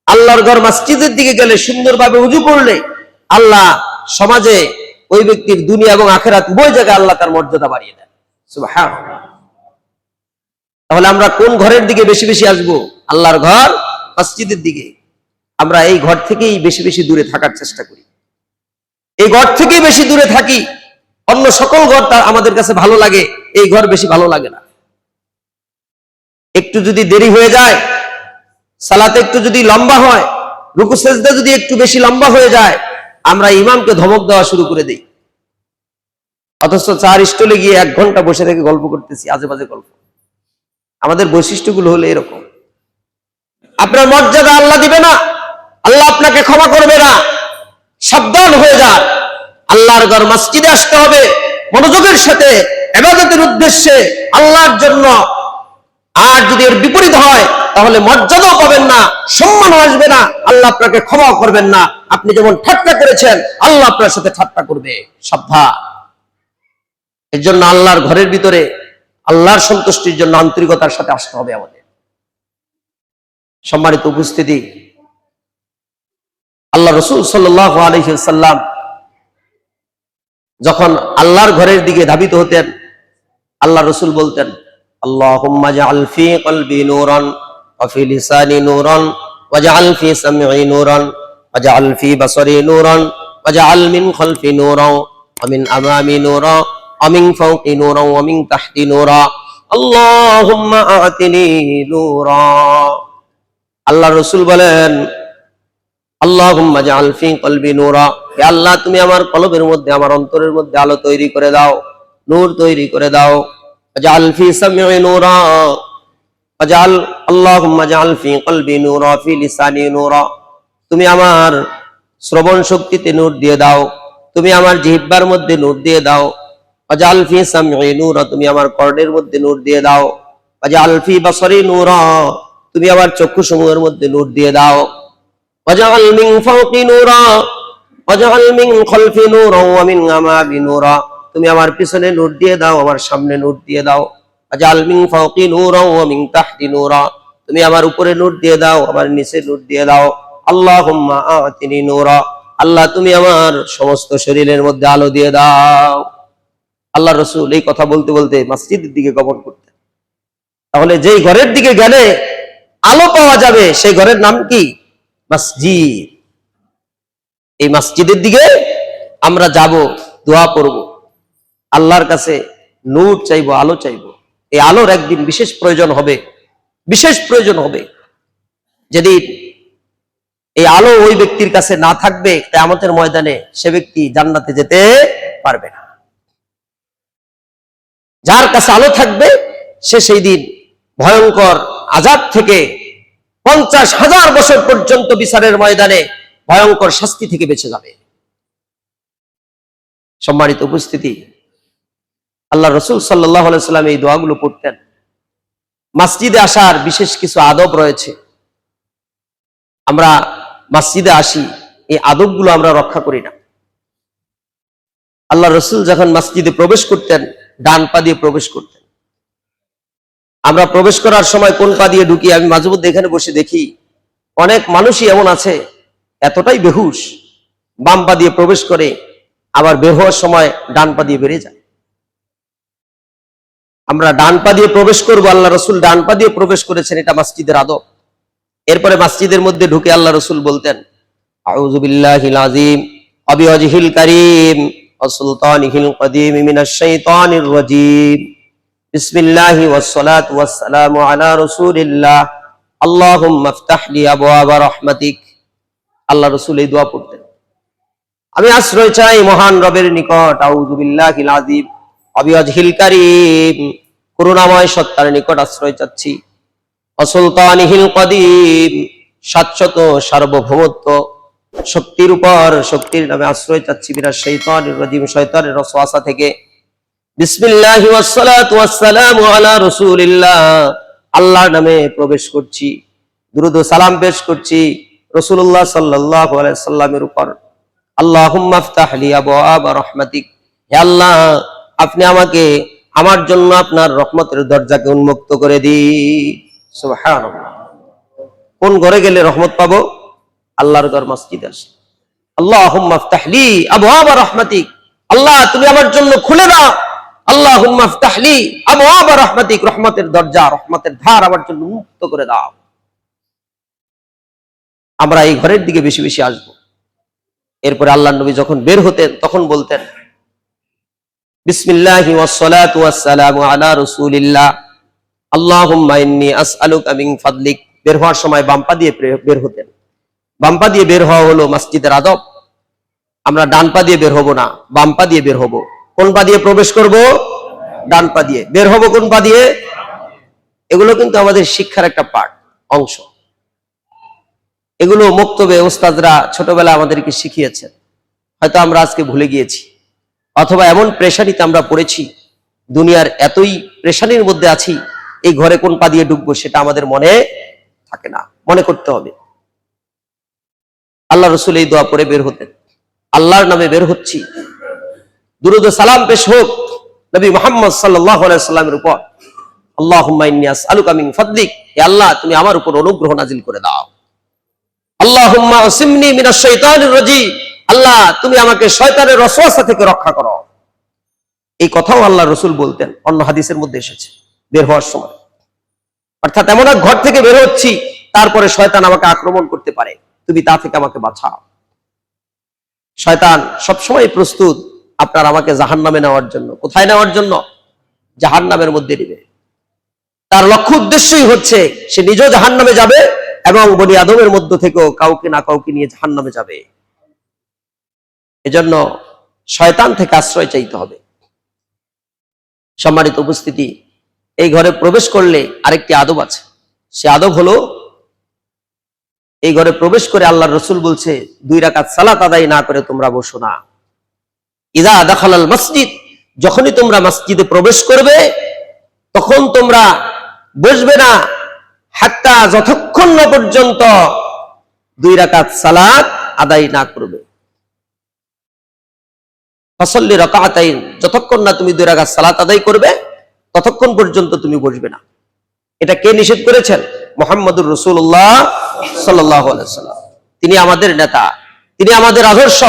আল্লাহর ঘর মসজিদের দিকে গেলে, সুন্দরভাবে উযু করলে আল্লাহ সমাজে ওই ব্যক্তির দুনিয়া এবং আখিরাত উভয় জায়গায় আল্লাহ তার মর্যাদা বাড়িয়ে দেন। সুবহানাল্লাহ। তাহলে আমরা কোন ঘরের দিকে বেশি বেশি আসবো? আল্লাহর ঘর মসজিদের দিকে। আমরা এই ঘর থেকেই বেশি বেশি দূরে থাকার চেষ্টা করি, এই ঘর থেকেই বেশি দূরে থাকি। অন্য সকল ঘর তার আমাদের কাছে ভালো লাগে, এই ঘর বেশি ভালো লাগে না। একটু যদি দেরি হয়ে যায়, সালাতে একটু যদি লম্বা হয়, রুকু সেজদা যদি একটু বেশি লম্বা হয়ে যায়, আমরা ইমামকে ধমক দেওয়া শুরু করে দিই। অথচ চার স্টলে গিয়ে 1 ঘন্টা বসে থেকে গল্প করতেছি, আজে বাজে গল্প। আমাদের বৈশিষ্ট্যগুলো হলো এরকম। আপনার মর্যাদা আল্লাহ দিবে না, আল্লাহ আপনাকে ক্ষমা করবে না। সাবধান হয়ে যান। আল্লাহর ঘর মসজিদে আসতে হবে মনোযোগের সাথে, ইবাদতের উদ্দেশ্যে, আল্লাহর জন্য। আর যদি এর বিপরীত হয় তাহলে মর্যাদাও পাবেন না, সম্মানও আসবে না, আল্লাহ আপনাকে ক্ষমা করবেন না। আপনি যেমন ঠাট্টা করেছেন, আল্লাহ আপনার সাথে ঠাট্টা করবে। সাবধান। এর জন্য আল্লাহর ঘরের ভিতরে আল্লাহর সন্তুষ্টির জন্য আন্তরিকতার সাথে আসতে হবে আমাদের। সম্মানিত উপস্থিতি, আল্লাহ রাসূল সাল্লাল্লাহু আলাইহি ওয়াসাল্লাম যখন আল্লাহর ঘরের দিকে ধাবিত হতেন, আল্লাহ রাসূল বলতেন, আল্লাহুম্মা জাআল ফি কলবি নূরান ওয়া ফি লিসানি নূরান ওয়াজআল ফি সামঈ নূরান ওয়াজআল ফি বাসারি নূরান ওয়াজআল মিন খালফি নূরান ওয়া মিন আমামি নূরান ওয়া মিন ফাওকি নূরান ওয়া মিন তাহতি নূরান আল্লাহুম্মা আ'তিনি নূরান। আল্লাহ রাসূল বলেন, আল্লাহুম্মা জাআল ফি কলবি নূরা, হে আল্লাহ তুমি আমার কলবের মধ্যে, আমার অন্তরের মধ্যে আলো তৈরি করে দাও, নূর তৈরি করে দাও। ওয়াজআল ফি সামঈ নূরা ওয়াজআল আল্লাহুম্মা জাআল ফি কলবি নূরা ফি লিসানি নূরা, তুমি আমার শ্রবণ শক্তিতে নূর দিয়ে দাও, তুমি আমার জিহ্বার মধ্যে নূর দিয়ে দাও। ওয়াজআল ফি সামঈ নূরা, তুমি আমার কর্ণের মধ্যে নূর দিয়ে দাও। ওয়াজআল ফি বাসারি নূরা, তুমি আমার চক্ষুসমূহের মধ্যে নূর দিয়ে দাও। ওয়াজআল মিন ফাওকি নূরা ওয়াজআল মিন খালফি নূরা ওয়া মিন আমামি নূরা, তুমি আমার পিছনে নূর দিয়ে দাও, আমার সামনে নূর দিয়ে দাও। ওয়াজআল মিন ফাওকি নূরা ওয়া মিন তাহতি নূরা, তুমি আমার উপরে নূর দিয়ে দাও, আমার নিচে নূর দিয়ে দাও। আল্লাহুম্মা আ'তিনি নূরা, আল্লাহ তুমি আমার সমস্ত শরীরের মধ্যে আলো দিয়ে দাও। আল্লাহ রাসূল এই কথা বলতে বলতে মসজিদের দিকে গমন করতেন। তাহলে যেই ঘরের দিকে গেলে আলো পাওয়া যাবে, সেই ঘরের নাম কি? মসজিদ। এই মসজিদের দিকে আমরা যাব, দোয়া করব, আল্লাহর কাছে নূর চাইবো, আলো চাইবো। এই আলোর একদিন বিশেষ প্রয়োজন হবে, বিশেষ প্রয়োজন হবে। যেদিন এই আলো ওই ব্যক্তির কাছে না থাকবে, কিয়ামতের ময়দানে সে ব্যক্তি জান্নাতে যেতে পারবে না। যার কাছে আলো থাকবে সে সেই দিন ভয়ঙ্কর আযাব থেকে 50,000 বছর পর্যন্ত বিচারের ময়দানে ভয়ঙ্কর শাস্তি থেকে বেঁচে যাবে। সম্মানিত উপস্থিতি, আল্লাহ রাসূল সাল্লাল্লাহু আলাইহি ওয়াসাল্লাম এই দোয়াগুলো পড়তেন। মসজিদে আসার বিশেষ কিছু আদব রয়েছে। আমরা মসজিদে আসি, এই আদবগুলো আমরা রক্ষা করি না। আল্লাহ রাসূল যখন মসজিদে প্রবেশ করতেন, ডান পা দিয়ে প্রবেশ করতেন। আমরা প্রবেশ করার সময় কোন পা দিয়ে ঢুকি? আমি মাঝে মধ্যে এখানে বসে দেখি অনেক মানুষই এমন আছে, এতটাই বেহুশ, বাম পা দিয়ে প্রবেশ করে, আবার বের হওয়ার সময় ডান পা দিয়ে বেরিয়ে যায়। আমরা ডান পা দিয়ে প্রবেশ করব, আল্লাহ রাসূল ডান পা দিয়ে প্রবেশ করেছেন, এটা মসজিদের আদব। এরপরে মসজিদের মধ্যে ঢুকে আল্লাহ রাসূল বলতেন, আউযু বিল্লাহিল আযীম ওয়া বিওয়াজহিল কারীম ওয়া সুলতানিহিল কদীম মিনাশ শাইতানির রাজীম, বিসমিল্লাহি ওয়াস সালাতু ওয়াস সালামু আলা রাসূলিল্লাহ, আল্লাহুম্মা ইফতাহ লি আবওয়াবা রাহমাতিক। আল্লাহ রাসূল এই দোয়া পড়তেন। আমি আশ্রয় চাই মহান রবের নিকট, আউযু বিল্লাহিল আযীম ওয়া বিওয়াজহিল কারীম, করুণাময় সত্তার নিকট আশ্রয় চাচ্ছি। অসুলতানিহিল কদীম, শাশ্বত সার্বভৌমত্ব শক্তির উপর, শক্তির নামে আশ্রয় চাচ্ছি, মিনাশ শাইতানির রাজীম, শয়তানের ওয়াসওয়াসা থেকে। বিসমিল্লাহি ওয়াস সালাতু ওয়াস সালামু আলা রাসূলিল্লাহ, আল্লাহর নামে প্রবেশ করছি, দুরূদ ও সালাম পেশ করছি রাসূলুল্লাহ সাল্লাল্লাহু আলাইহি ওয়াসাল্লামের উপর। আল্লাহুম্মা ইফতাহ লি আবওয়াবা রাহমাতিক, হে আল্লাহ আপনি আমাকে, আমার জন্য আপনার রহমতের দরজাকে উন্মুক্ত করে দিন। সুবহানাল্লাহ। কোন ঘরে গেলে রহমত পাবো? আল্লাহর ঘর, মসজিদ আসে। আল্লাহুম্মা ইফতাহ লি আবওয়াবা রাহমাতিক, আল্লাহ তুমি আমার জন্য খুলে দাও। আল্লাহুম্মা ইফতাহ লি আবওয়াবা রাহমাতিক, রহমতের দরজা, রহমতের ধার আমার জন্য উন্মুক্ত করে দাও। আমরা এই ঘরের দিকে বেশি বেশি আসবো। এরপরে আল্লাহর নবী যখন বের হতেন তখন বলতেন বিসমিল্লাহি ওয়াসসালাতু ওয়াসসালামু আলা রাসূলিল্লাহ আল্লাহুম্মা ইন্নী আসআলুকা মিন ফাদলিক। বের হওয়ার সময় বাম পা দিয়ে বের হতেন। বাম পা দিয়ে বের হওয়া হলো মসজিদের আদব। আমরা ডান পা দিয়ে বের হব না, বাম পা দিয়ে বের হব। কোন পা দিয়ে প্রবেশ করব? ডান পা দিয়ে। বের হব কোন পা দিয়ে? এগুলো কিন্তু আমাদের শিক্ষার একটা পার্ট, অংশ। এগুলো মক্তবে ওস্তাদরা ছোটবেলা আমাদেরকে শিখিয়েছেন, হয়তো আমরা আজকে ভুলে গিয়েছি, অথবা এমন প্রেশানিতে আমরা পড়েছি, দুনিয়ার এতই প্রেশানির মধ্যে আছি, এই ঘরে কোন পা দিয়ে ঢুকবো সেটা আমাদের মনে থাকে না। মনে করতে হবে। আল্লাহ রসুল এই দোয়া পড়ে বের হতেন, আল্লাহর নামে বের হচ্ছি, দুরুদ ও সালাম পেশ হোক নবী মুহাম্মদ সাল্লাল্লাহু আলাইহি সাল্লামের উপর। আল্লাহুম্মা ইন্নী আসআলুকা মিন ফাদলিক, হে আল্লাহ তুমি আমার উপর অনুগ্রহ নাজিল করে দাও। আল্লাহুম্মা আসিমনি মিনাশ শাইতানির রাজীম, আল্লাহ তুমি আমাকে শয়তানের ওয়াসওয়াসা থেকে রক্ষা করো। এই কথাও আল্লাহ রসুল বলতেন, অন্য হাদিসের মধ্যে এসেছে বের হওয়ার সময়। অর্থাৎ এমন এক ঘর থেকে বের হচ্ছি, তারপরে শয়তান আমাকে আক্রমণ করতে পারে, তুমি তা থেকে আমাকে বাঁচাও। শয়তান সবসময় প্রস্তুত আপনার আমাকে জাহান্নামে নেওয়ার জন্য। কোথায় নেওয়ার জন্য? জাহান্নামের মধ্যে নেবে। তার লক্ষ্য উদ্দেশ্যই হচ্ছে সে নিজেও জাহান্নামে যাবে এবং বনি আদমের মধ্য থেকেও কাউকে না কাউকে নিয়ে জাহান্নামে যাবে। এজন্য শয়তান থেকে আশ্রয় চাইতে হবে। সম্মানিত উপস্থিতি, এই ঘরে প্রবেশ করলে আরেকটি আদব আছে। সে আদব হলো, এই ঘরে প্রবেশ করে আল্লাহর রসুল বলছে 2 রাকাত সালাত আদায় না করে তোমরা বসো না। ইযা দাখালাল মসজিদ, যখনই তোমরা মসজিদে প্রবেশ করবে তখন তোমরা বসবে না হাত্তা, যতক্ষণ না পর্যন্ত 2 রাকাত সালাত আদায় না করবে। ফাসাল্লি রাকাতাইন, যতক্ষণ না তুমি 2 রাকাত সালাত আদায় করবে ততক্ষণ পর্যন্ত তুমি বসবে না। এটা কে নিষেধ করেছেন? মুহাম্মদুর রাসূলুল্লাহ সাল্লাল্লাহু আলাইহি ওয়াসাল্লাম। তিনি আমাদের নেতা, তিনি আমাদের আদর্শ,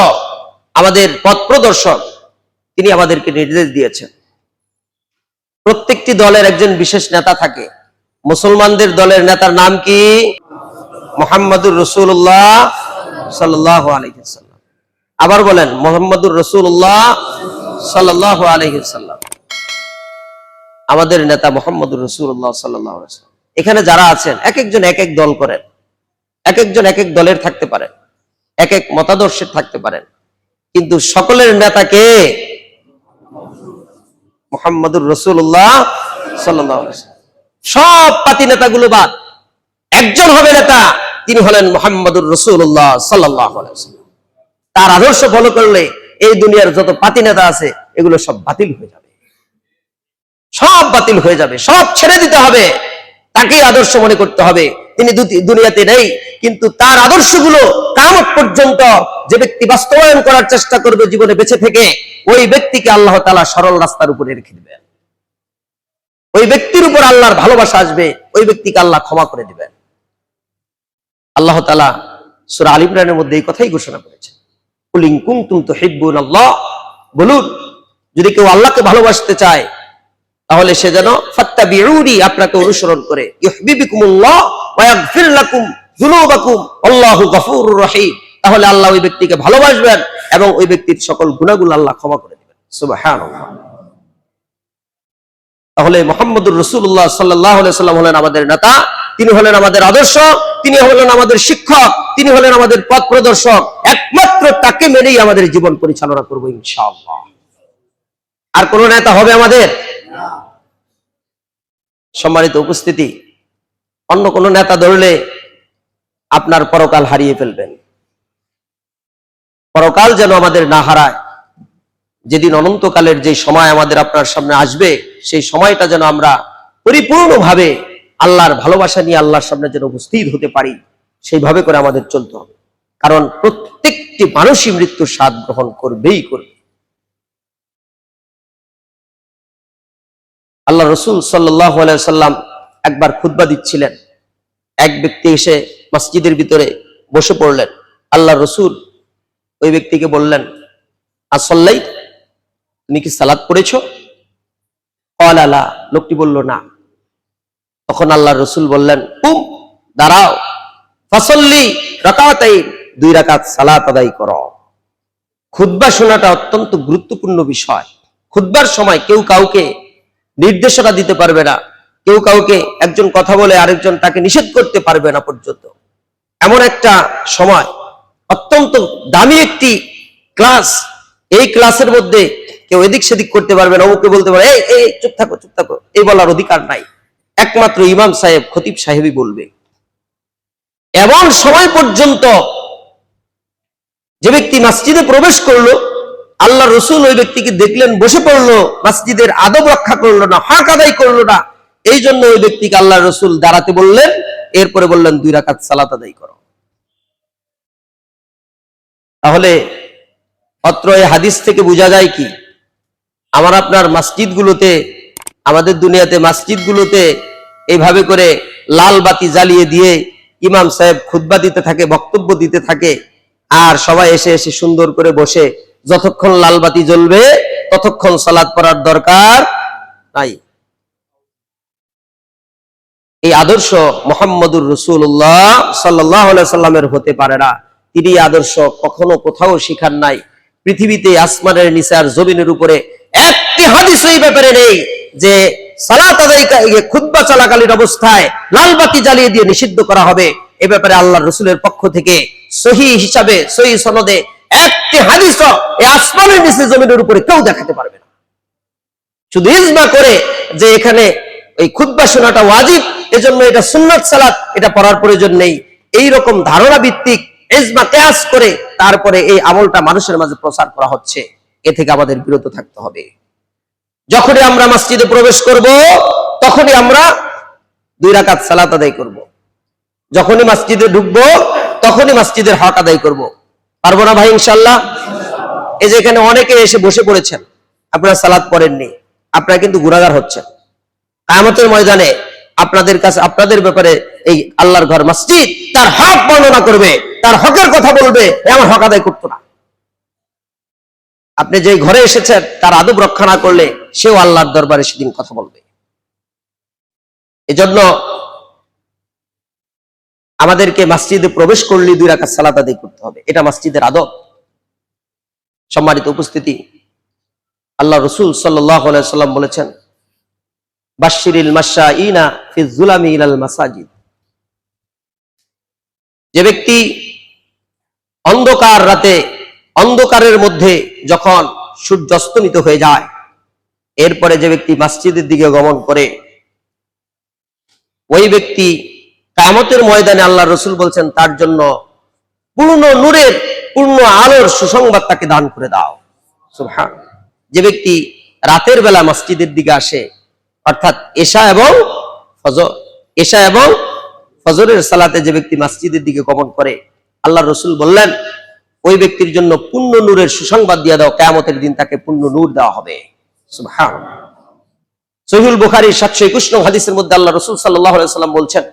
আমাদের পথ প্রদর্শক। তিনি আমাদেরকে নির্দেশ দিয়েছেন। প্রত্যেকটি দলের একজন বিশেষ নেতা থাকে। মুসলমানদের দলের নেতার নাম কি? মুহাম্মদুর রাসূলুল্লাহ সাল্লাল্লাহু আলাইহি ওয়াসাল্লাম। আবার বলেন, মুহাম্মদুর রাসূলুল্লাহ সাল্লাল্লাহু আলাইহি ওয়াসাল্লাম আমাদের নেতা। মুহাম্মদুর রাসূলুল্লাহ সাল্লাল্লাহু আলাইহি ওয়াসাল্লাম। এখানে যারা আছেন এক একজন এক এক দল করেন, এক একজন এক এক দলের থাকতে পারেন, এক এক মতাদর্শের থাকতে পারেন, কিন্তু সকলের নেতা কে? মুহাম্মদুর রাসূলুল্লাহ সাল্লাল্লাহু আলাইহি ওয়াসাল্লাম। সব পাতি নেতাগুলো বাদ, একজন হবে নেতা, তিনি হলেন মুহাম্মদুর রাসূলুল্লাহ সাল্লাল্লাহু আলাইহি ওয়াসাল্লাম। তার আদর্শ ফলো করলে এই দুনিয়ার যত পাতি নেতা আছে এগুলো সব বাতিল হয়ে যাবে, সব বাতিল হয়ে যাবে, সব ছেড়ে দিতে হবে। তাকেই আদর্শ মনে করতে হবে। তিনি দুনিয়াতে নেই, কিন্তু তার আদর্শগুলো কিয়ামত পর্যন্ত যে ব্যক্তি বাস্তবায়ন করার চেষ্টা করবে জীবনে বেঁচে থেকে, ওই ব্যক্তিকে আল্লাহ তাআলা সরল রাস্তার উপরে রেখে দিবেন। ওই ব্যক্তির উপর আল্লাহর ভালোবাসা আসবে, ওই ব্যক্তিকে আল্লাহ ক্ষমা করে দিবেন। আল্লাহ তাআলা সূরা আল ইমরানের মধ্যে এই কথাই ঘোষণা করেছেন, কুল ইন কুনতুম তুহিব্বুনাল্লাহ, বলুন যদি কেউ আল্লাহকে ভালোবাসতে চায় তাহলে সে যেন ফাত্তাবিউনি, আপনাকে অনুসরণ করে, ইউহিব্বুকুমুল্লাহ ওয়া ইয়াগফির লাকুম যুনুবাকুম আল্লাহু গফুরুর রহিম। তাহলে আল্লাহ ওই ব্যক্তিকে ভালোবাসবেন এবং ওই ব্যক্তির সকল গুনাহগুলো আল্লাহ ক্ষমা করে দিবেন। সুবহানাল্লাহ। তাহলে মুহাম্মদুর রাসূলুল্লাহ সাল্লাল্লাহু আলাইহি ওয়াসাল্লাম হলেন আমাদের নেতা, তিনি হলেন আমাদের আদর্শ, তিনি হলেন আমাদের শিক্ষক, তিনি হলেন আমাদের পথ প্রদর্শক। একমাত্র তাকে মেনেই আমাদের জীবন পরিচালনা করব ইনশাআল্লাহ। আর কোন নেতা হবে আমাদের? সম্মানিত উপস্থিতি, অন্য কোন নেতা ধরলে আপনার পরকাল হারিয়ে ফেলবেন। পরকাল যেন আমাদের না হারায়। যেদিন অনন্তকালের যে সময় আমাদের আপনার সামনে আসবে, সেই সময়টা যেন আমরা পরিপূর্ণভাবে আল্লাহর ভালোবাসা নিয়ে আল্লাহর সামনে যেন উপস্থিত হতে পারি, সেইভাবে করে আমাদের চলতে হবে। কারণ প্রত্যেকটি মানুষই মৃত্যুর স্বাদ গ্রহণ করবেই করবে। আল্লাহ রসুল সাল্লাল্লাহু আলাইহি ওয়াসাল্লাম একবার খুতবা দিচ্ছিলেন, এক ব্যক্তি এসে মসজিদের ভিতরে বসে পড়লেন। আল্লাহ রসুল ওই ব্যক্তিকে বললেন, আসল্লাই, তুমি কি সালাত পড়েছো? ক্বালা লা, লোকটি বলল না। তখন আল্লাহ রসুল বললেন, কুম, দাঁড়াও, ফাসল্লি, রাকাতাইন, 2 রাকাত সালাত আদায় করো। খুতবা শোনাটা অত্যন্ত গুরুত্বপূর্ণ বিষয়। খুতবার সময় কেউ কাউকে নির্দেশনা দিতে পারবে না, কেউ কাউকে একজন কথা বলে আরেকজন তাকে নিষেধ করতে পারবে না পর্যন্ত। এমন একটা সময়, অত্যন্ত দামি একটি ক্লাস। এই ক্লাসের মধ্যে কেউ এদিক সেদিক করতে পারবে না, অমুকে বলতে পারে এই এই চুপ থাকো চুপ থাকো, এই বলার অধিকার নাই। একমাত্র ইমাম সাহেব, খতিব সাহেবই বলবে। এমন সময় পর্যন্ত যে ব্যক্তি মসজিদে প্রবেশ করলো, আল্লাহ রসুল ওই ব্যক্তিকে দেখলেন বসে পড়লো, মসজিদের আদব রক্ষা করলো না, হক আদায় করলো না, এই জন্য ওই ব্যক্তিকে আল্লাহ রসুল দাঁড়াতে বললেন। এরপরে বললেন 2 রাকাত সালাত আদায় করো। তাহলে অত্র এই হাদিস থেকে বোঝা যায় কি, আমার আপনার মসজিদগুলোতে, আমাদের দুনিয়াতে মসজিদগুলোতে এইভাবে করে লাল বাতি জ্বালিয়ে দিয়ে ইমাম সাহেব খুতবা দিতে থাকে, বক্তব্য দিতে থাকে, আর সবাই এসে এসে সুন্দর করে বসে, যতক্ষণ লাল বাতি জ্বলবে ততক্ষণ সালাত পড়ার দরকার নাই। এই আদর্শ মুহাম্মদুর রাসূলুল্লাহ সাল্লাল্লাহু আলাইহি সাল্লামের হতে পারে না। তিনি আদর্শ কখনো কোথাও শিখান নাই। পৃথিবীতে আসমানের নিচে আর জমিনের উপরে একটি হাদিস এই ব্যাপারে নেই যে সালাত আদায় খুতবা চলাকালীন অবস্থায় লাল বাতি জ্বালিয়ে দিয়ে নিষিদ্ধ করা হবে। এ ব্যাপারে আল্লাহর রাসূলের পক্ষ থেকে সহিহ হিসাবে, সহিহ সনদে একটি হাদিসও এই আসমানের নিচে জমিনের উপরে কেউ দেখাতে পারবে না। শুধু ইজমা করে যে এখানে এই খুতবা শোনাটা ওয়াজিব, এজন্য এটা সুন্নাত সালাত, এটা পড়ার প্রয়োজন নেই, এই রকম ধারণা ভিত্তিক ইজমা কিয়াস করে তারপরে এই আমলটা মানুষের মাঝে প্রচার করা হচ্ছে। এ থেকে আমাদের বিরত থাকতে হবে। যখনই আমরা মসজিদে প্রবেশ করব তখনই আমরা 2 রাকাত সালাত আদায় করব। যখনই মসজিদে ঢুকবো তখনই মসজিদের হক আদায় করব। পারবো না ভাই ইনশাআল্লাহ? এই যে এখানে অনেকে এসে বসে পড়েছেন, আপনারা সালাত পড়েননি, আপনারা কিন্তু গুনাহগার হচ্ছেন। কিয়ামতের ময়দানে আপনাদের কাছে, আপনাদের ব্যাপারে এই আল্লাহর ঘর মসজিদ তার হক বর্ণনা করবে, তার হকের কথা বলবে, আমার হক আদায় করতো না। আপনি যে ঘরে এসেছেন তার আদব রক্ষা না করলে সেও আল্লাহর দরবারে সেদিন কথা বলবে। এজন্য আমাদেরকে মসজিদে প্রবেশ করলে 2 রাকাত সালাত আদায় করতে হবে, এটা মসজিদের আদব। সম্মানিত উপস্থিতি, আল্লাহ রাসূল সাল্লাল্লাহু আলাইহি ওয়াসাল্লাম বলেছেন, বাশশিরিল মাশাঈনা ফি যুলামি ইলাল মাসাজিদ। যে ব্যক্তি অন্ধকার রাতে, অন্ধকারের মধ্যে যখন সূর্য অস্তমিত হয়ে যায়, এরপরে যে ব্যক্তি মসজিদের দিকে গমন করে, ওই ব্যক্তি কিয়ামতের ময়দানে আল্লাহ রাসূল বলছেন তার জন্য পূর্ণ নূরের, পূর্ণ আলোর সুসংবাদ তাকে দান করে দাও। সুবহানাল্লাহ। যে ব্যক্তি রাতের বেলা মসজিদের দিকে আসে, অর্থাৎ এশা এবং ফজর, এশা এবং ফজরের সালাতে যে ব্যক্তি মসজিদের দিকে গমন করে, আল্লাহ রাসূল বললেন ওই ব্যক্তির জন্য পূর্ণ নূরের সুসংবাদ দিয়ে দাও, কিয়ামতের দিন তাকে পূর্ণ নূর দেওয়া হবে। সুবহানাল্লাহ। সহিহুল বুখারী 721 নং হাদিসের মধ্যে আল্লাহ রাসূল সাল্লাল্লাহু আলাইহি ওয়াসাল্লাম বলছেন,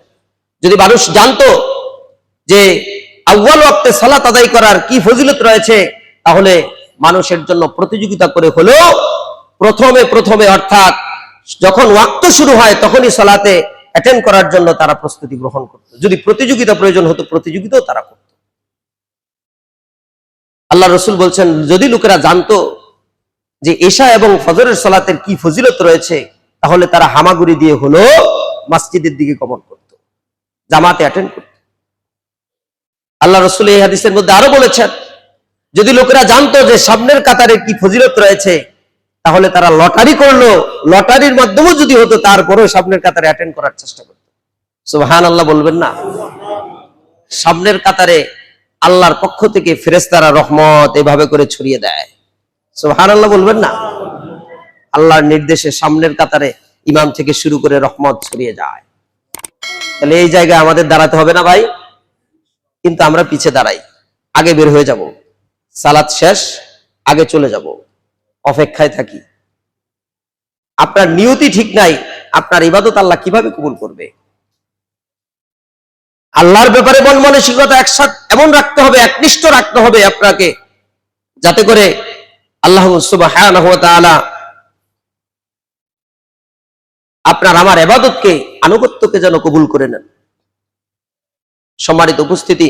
যদি মানুষ জানতো যে আউয়াল ওয়াক্তে সালাত আদায় করার কি ফজিলত রয়েছে, তাহলে মানুষের জন্য প্রতিযোগিতা করে হলেও প্রথমে অর্থাৎ যখন ওয়াক্ত শুরু হয় তখনই সালাতে অ্যাটেন্ড করার জন্য তারা প্রস্তুতি গ্রহণ করত। যদি প্রতিযোগিতা প্রয়োজন হতো, প্রতিযোগিতাও তারা করত। আল্লাহ রাসূল বলছেন, যদি লোকেরা জানতো যে এশা এবং ফজরের সালাতের কি ফজিলত রয়েছে, তাহলে তারা হামাগুড়ি দিয়ে হলো মসজিদের দিকে গমন করত, জামাতে অ্যাটেন্ড করত। আল্লাহ রাসূল এই হাদিসের মধ্যে আরো বলেছেন, যদি লোকেরা জানতো যে সামনের কাতারে কি ফজিলত রয়েছে, তাহলে তারা লটারি করলো, লটারির মাধ্যমেও যদি হতো তারপরেও সামনের কাতারে অ্যাটেন্ড করার চেষ্টা করত। সুবহানাল্লাহ বলবেন না? সামনের কাতারে আল্লাহর পক্ষ থেকে ফেরেশতারা রহমত এভাবে করে ছড়িয়ে দেয়। সুবহানাল্লাহ বলবেন না? আল্লাহর নির্দেশে সামনের কাতারে ইমাম থেকে শুরু করে রহমত ছড়িয়ে যায়। তাহলে এই জায়গায় আমাদের দাঁড়াতে হবে না ভাই? কিন্তু আমরা পিছে দাঁড়াই, আগে বের হয়ে যাব, সালাত শেষ, আগে চলে যাব, অপেক্ষায় থাকি। আপনার নিয়তি ঠিক নাই, আপনার ইবাদত আল্লাহ কিভাবে কবুল করবে? আল্লাহর ব্যাপারে মন মানসিকতা একসাথে এমন রাখতে হবে, একনিষ্ঠ রাখতে হবে আপনাকে, যাতে করে আল্লাহ সুবহানাহু ওয়া তাআলা আপনার আমার ইবাদতকে, আনুগত্যকে যেন কবুল করে নেন। সম্মানিত উপস্থিতি,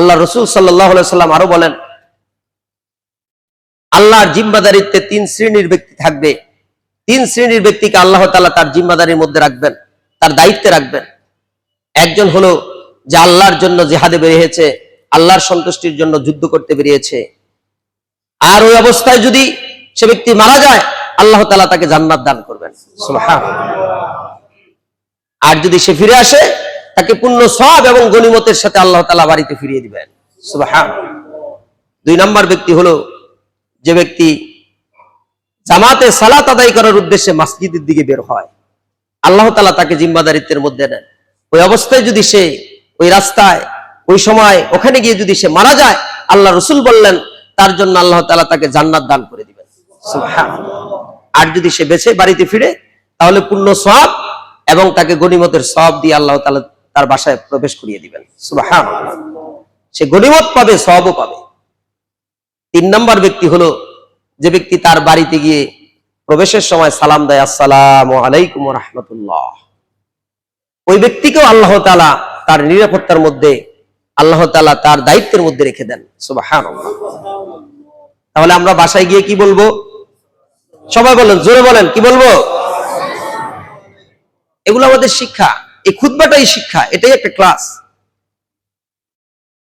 আল্লাহ রসুল সাল্লাল্লাহু আলাইহি সাল্লাম আরো বলেন, আল্লাহর জিম্মাদারিত্বে 3 শ্রেণীর ব্যক্তি থাকবে। 3 শ্রেণীর ব্যক্তিকে আল্লাহ তাআলা তার জিম্মাদারির মধ্যে রাখবেন, তার দায়িত্বে রাখবেন। একজন হলো যে আল্লাহর জন্য জিহাদে বেরিয়েছে, আল্লাহর সন্তুষ্টির জন্য যুদ্ধ করতে বেরিয়েছে, আর ওই অবস্থায় যদি সে ব্যক্তি মারা যায়, আল্লাহ তাআলা তাকে জান্নাত দান করবেন, সুবহানাল্লাহ। আর যদি সে ফিরে আসে, তাকে পূর্ণ সওয়াব এবং গনিমতের সাথে আল্লাহ তাআলা বাড়িতে ফিরিয়ে দিবেন, সুবহানাল্লাহ। 2 নম্বর ব্যক্তি হলো যে ব্যক্তি জামাতে সালাত আদায় করার উদ্দেশ্যে মসজিদের দিকে বের হয়, আল্লাহ তাআলা তাকে জিম্মাদারিত্বের মধ্যে নেন। ওই অবস্থায় যদি সে ওই রাস্তায় ওই সময় ওখানে গিয়ে যদি সে মারা যায়, আল্লাহ রসুল বললেন তার জন্য আল্লাহ তাআলা তাকে জান্নাত দান করে দিবেন, সুবহানাল্লাহ। আর যদি সে বেঁচে বাড়িতে ফিরে, তাহলে পূর্ণ সওয়াব এবং তাকে গনিমতের সওয়াব দিয়ে আল্লাহ তাআলা তার বাসায় প্রবেশ করিয়ে দিবেন, সুবহানাল্লাহ। সে গনিমত পাবে, সওয়াবও পাবে। 3 নম্বর ব্যক্তি হলো যে ব্যক্তি তার বাড়িতে গিয়ে প্রবেশের সময় সালাম দেয়, আসসালামু আলাইকুম ওয়া রাহমাতুল্লাহ। ওই ব্যক্তিকেও আল্লাহ তাআলা তার নিরাপত্তার মধ্যে, আল্লাহ তাআলা তার দায়িত্বের মধ্যে রেখে দেন, সুবহানাল্লাহ। তাহলে আমরা বাসায় গিয়ে কি বলবো? সবাই বলেন, জোরে বলেন, কি বলবো? এগুলো আমাদের শিক্ষা, এই খুতবাটাই শিক্ষা, এটাই একটা ক্লাস।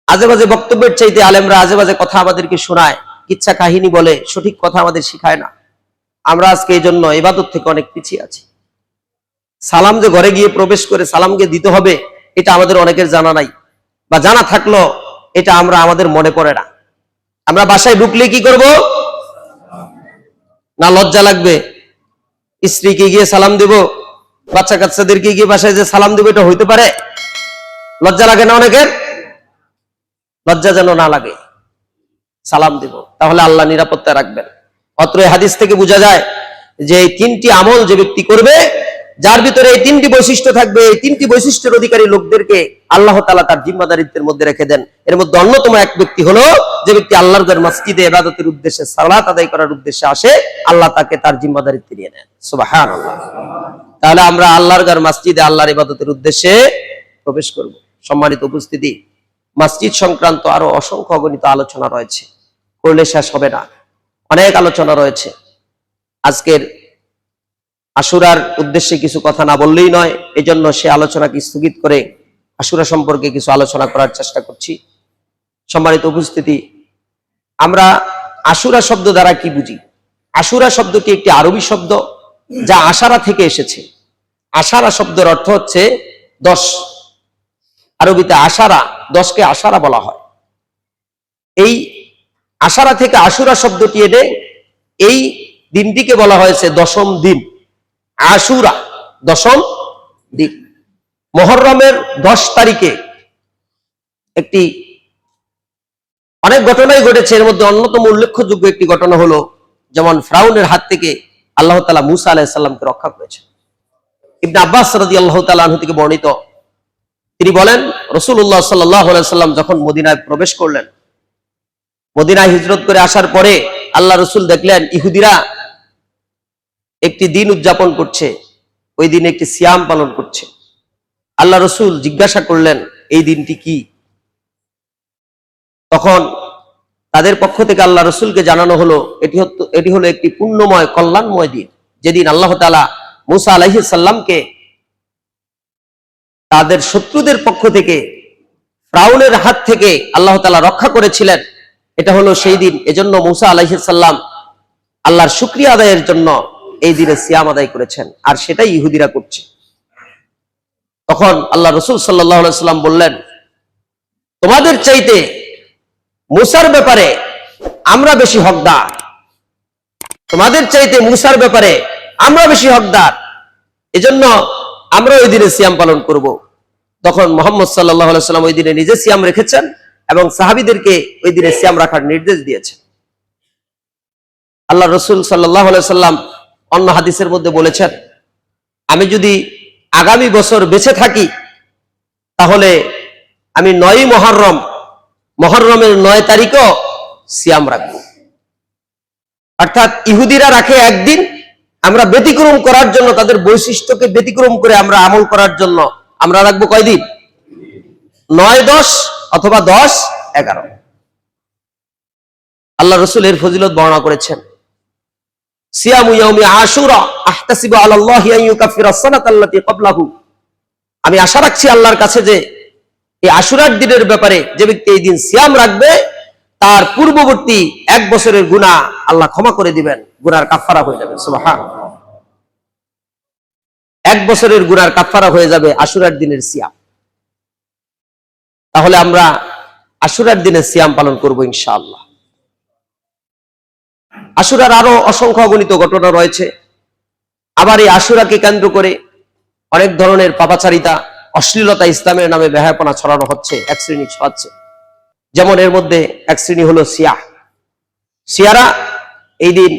আজেবাজে বক্তব্যের চাইতে আলেমরা আজেবাজে কথা আমাদেরকে শোনায়, কিচ্ছা কাহিনী বলে, সঠিক কথা আমাদের শিখায় না। আমরা আজকে এই জন্য ইবাদত থেকে অনেক পিছিয়ে আছি। সালাম যে ঘরে গিয়ে প্রবেশ করে সালামকে দিতে হবে, এটা আমাদের অনেকের জানা নাই, বা জানা থাকলো এটা আমাদের মনে পড়ে না। আমরা বাসায় ঢুকলে কি করব? না লজ্জা লাগবে? স্ত্রীকে গিয়ে সালাম দেব, বাচ্চা কাচ্চাদেরকে গিয়ে বাসায় যে সালাম দেব, এটা হইতে পারে? লজ্জা লাগে না অনেকের? লজ্জা যেন না লাগে, সালাম দেব, তাহলে আল্লাহ নিরাপত্তা রাখবেন। অত্র হাদিস থেকে বোঝা যায় যে এই 3টি আমল যে ব্যক্তি করবে, যার ভিতরে এই 3টি বৈশিষ্ট্য থাকবে, এই 3টি বৈশিষ্ট্যের অধিকারী লোকদেরকে আল্লাহ তাআলা তার জিম্মাদারিত্বের মধ্যে রেখে দেন। এর মধ্যে অন্যতম এক ব্যক্তি হলো যে ব্যক্তি আল্লাহর ঘর মসজিদে ইবাদতের উদ্দেশ্যে, সালাত আদায় করার উদ্দেশ্যে আসে, আল্লাহ তাকে তার জিম্মাদারিত্ব দিয়ে নেন, সুবহানাল্লাহ। তাহলে আমরা আল্লাহর ঘর মসজিদে আল্লাহর ইবাদতের উদ্দেশ্যে প্রবেশ করব। সম্মানিত উপস্থিতি, মসজিদ সংক্রান্ত আরো অসংখ্য অগণিত আলোচনা রয়েছে, করলে শেষ হবে না, অনেক আলোচনা রয়েছে। আজকের আশুরার উদ্দেশ্যে কিছু কথা না বললেই নয়, এজন্য সে আলোচনাকে স্থগিত করে আশুরা সম্পর্কে কিছু আলোচনা করার চেষ্টা করছি। সম্মানিত উপস্থিতি, আমরা আশুরা শব্দ দ্বারা কি বুঝি? আশুরা শব্দটি একটি আরবি শব্দ, যা আশারা থেকে এসেছে। আশারা শব্দের অর্থ হচ্ছে 10। আরবিতে আশারা, 10কে আশারা বলা হয়। এই আশারা থেকে আশুরা শব্দটি এনে এই দিনটিকে বলা হয়েছে 10ম দিন, আশুরা, 10ম দিন। মুহররমের 10 তারিখে একটি অনেক ঘটনাই ঘটেছে, এর মধ্যে অন্যতম উল্লেখযোগ্য একটি ঘটনা হলো, যেমন ফিরআউনের হাত থেকে আল্লাহ তাআলা মূসা আলাইহিস সালামকে রক্ষা করেছেন। ইবনে আব্বাস রাদিয়াল্লাহু তাআলা আনহু থেকে বর্ণিত, তিনি বলেন, রাসূলুল্লাহ সাল্লাল্লাহু আলাইহি ওয়াসাল্লাম যখন মদিনায় প্রবেশ করলেন, মদিনায় হিজরত করে আসার পরে আল্লাহ রসুল দেখলেন ইহুদিরা একটি দিন উদযাপন করছে, ওই দিনে একটি সিয়াম পালন করছে। আল্লাহ রসুল জিজ্ঞাসা করলেন, এই দিনটি কি? তখন তাদের পক্ষ থেকে আল্লাহ রসুলকে জানানো হলো, এটি হলো একটি পুণ্যময়, কল্যাণময় দিন, যেদিন আল্লাহ তাআলা মূসা আলাইহিস সালামকে তাদের শত্রুদের পক্ষ থেকে, ফিরআউনের হাত থেকে আল্লাহ তাআলা রক্ষা করেছিলেন। এটা হলো সেই দিন। এজন্য মূসা আলাইহিস সালাম আল্লাহর শুকরিয়া আদায়ের জন্য এই দিনে সিয়াম আদায় করেছেন, আর সেটাই ইহুদিরা করছে। তখন আল্লাহ রাসূল সাল্লাল্লাহু আলাইহি ওয়াসাল্লাম বললেন, তোমাদের চাইতে মূসার ব্যাপারে আমরা বেশি হকদার, তোমাদের চাইতে মূসার ব্যাপারে আমরা বেশি হকদার, এজন্য আমরা ওই দিনে সিয়াম পালন করব। তখন মুহাম্মদ সাল্লাল্লাহু আলাইহি ওয়াসাল্লাম ওই দিনে নিজে সিয়াম রেখেছেন এবং সাহাবীদেরকে ওই দিনে সিয়াম রাখার নির্দেশ দিয়েছেন। আল্লাহ রাসূল সাল্লাল্লাহু আলাইহি ওয়াসাল্লাম অন্য হাদিসের মধ্যে বলেছেন, আমি যদি আগামী বছর বেঁচে থাকি, তাহলে আমি 9ই মুহররমের 9 তারিখও সিয়াম রাখব। অর্থাৎ ইহুদিরা রাখে একদিন, আমরা ব্যতিক্রম করার জন্য, তাদের বৈশিষ্ট্যকে ব্যতিক্রম করে আমরা আমল করার জন্য আমরা রাখবো কয়দিন? 9, 10 অথবা 10, 11। আল্লাহ রাসূল এর ফজিলত বর্ণনা করেছেন, সিয়ামু ইয়াউমি আশুরা আহতাসিবু আলাল্লাহি আন ইউকাফিরা আস-সানাতাল্লাতী ক্বাবলাহু। আমি আশা রাখছি আল্লাহর কাছে যে এই আশুরার দিনের ব্যাপারে যে ব্যক্তি এই দিন সিয়াম রাখবে তার পূর্ববর্তী 1 বছরের গুনাহ আল্লাহ ক্ষমা করে দিবেন, গুনার কাফারা হয়ে যাবে। সুবহানাল্লাহ। 1 বছরের গুনার কাফারা হয়ে যাবে আশুরার দিনের সিয়াম। তাহলে আমরা আশুরার দিনের সিয়াম পালন করব ইনশাআল্লাহ। আশুরার আরো অসংখ্য অগণিত ঘটনা রয়েছে। আবার এই আশুরাকে কেন্দ্র করে অনেক ধরনের পাপাচারিতা, অশ্লীলতা, ইসলামের নামে বেহায়াপনা ছড়ানো হচ্ছে, এক শ্রেণী ছড়াচ্ছে। যেমন এর মধ্যে এক শ্রেণী হলো শিয়ারা এই দিন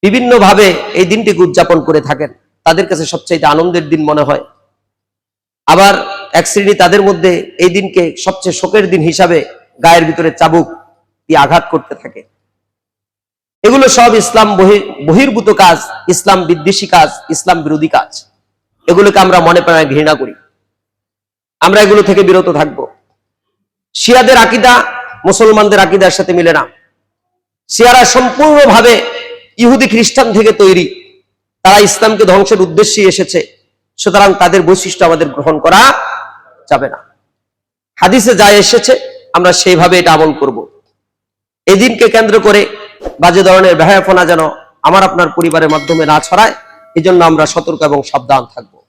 বিভিন্নভাবে এই দিনটিকে উদযাপন করে থাকেন, তাদের কাছে সবচেয়ে আনন্দের দিন মনে হয়। আবার এক শ্রেণী তাদের মধ্যে এই দিনকে সবচেয়ে শোকের দিন হিসাবে গায়ের ভিতরে চাবুক দিয়ে আঘাত করতে থাকে। এগুলো সব ইসলাম বহির্ভূত কাজ, ইসলাম বিদ্বেষী কাজ, ইসলাম বিরোধী কাজ। এগুলোকে আমরা মনে প্রাণে ঘৃণা করি, আমরা এগুলো থেকে বিরত থাকব। শিয়াদের আকীদা মুসলমানদের আকীদার সাথে মিলে না। শিয়ারা সম্পূর্ণভাবে ইহুদি খ্রিস্টান থেকে তৈরি, তারা ইসলামকে ধ্বংসের উদ্দেশ্যে এসেছে, সুতরাং তাদের বৈশিষ্ট্য আমাদের গ্রহণ করা যাবে না। হাদিসে যা এসেছে আমরা সেইভাবে এটা আমল করব। এই দিনকে কেন্দ্র করে বাজে ধরনের বেহায়াপনা যেন আমার আপনার পরিবারের মাধ্যমে না ছড়ায়, এই জন্য আমরা সতর্ক এবং সাবধান থাকবো।